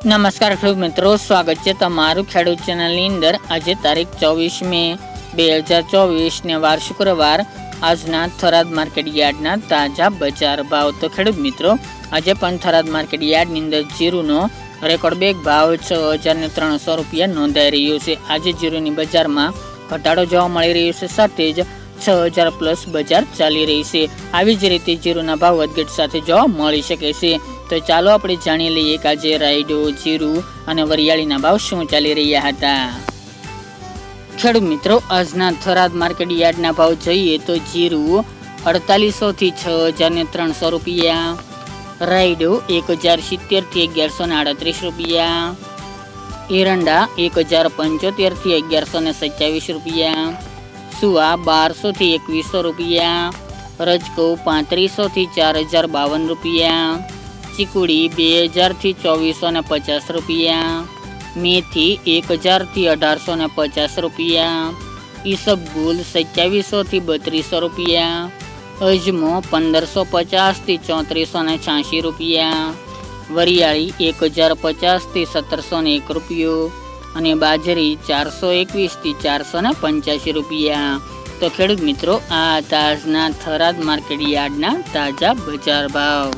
નમસ્કાર ખેડૂત મિત્રો, સ્વાગત છે તમારું ખેડૂત ચેનલની અંદર। આજે તારીખ 24 મે 2024 ને વાર શુક્રવાર। આજના થરાદ માર્કેટ યાર્ડના તાજા બજાર ભાવ। તો ખેડૂત મિત્રો, આજે પણ થરાદ માર્કેટ યાર્ડની અંદર જીરુનો રેકોર્ડ બેગ ભાવ 6300 રૂપિયા નોંધાઈ રહ્યો છે। આજે જીરુની બજારમાં ઘટાડો જોવા મળી રહ્યો છે, સાથે જ 6000 પ્લસ બજાર ચાલી રહી છે। આવી જ રીતે જીરુના ભાવ વધઘટ સાથે જોવા મળી શકે છે। તો ચાલો આપણે જાણી લઈએ કે આજે રાયડો, જીરું અને વરિયાળીના ભાવ શું ચાલી રહ્યા હતા। ખેડૂત મિત્રો, આજના થરાદ માર્કેટ યાર્ડના ભાવ જોઈએ તો જીરું 4800 થી 6300 રૂપિયા, રાયડો 1070 થી 1138 રૂપિયા, એરંડા 1075 થી 1127 રૂપિયા, સુવા 1200 થી 2100 રૂપિયા, રજકો 3500 થી 4052 રૂપિયા, ચીકુડી 2000 થી 2450 રૂપિયા, મેથી 1000 થી 1850 રૂપિયા, ઈસબગુલ 2700 થી 3200 રૂપિયા, અજમો 1550 થી 3486 રૂપિયા, વરિયાળી 1050 થી 1701 રૂપિયો અને બાજરી 421 થી 485 રૂપિયા। તો ખેડૂત મિત્રો, આ તાજના થરાદ માર્કેટ યાર્ડના તાજા બજાર ભાવ।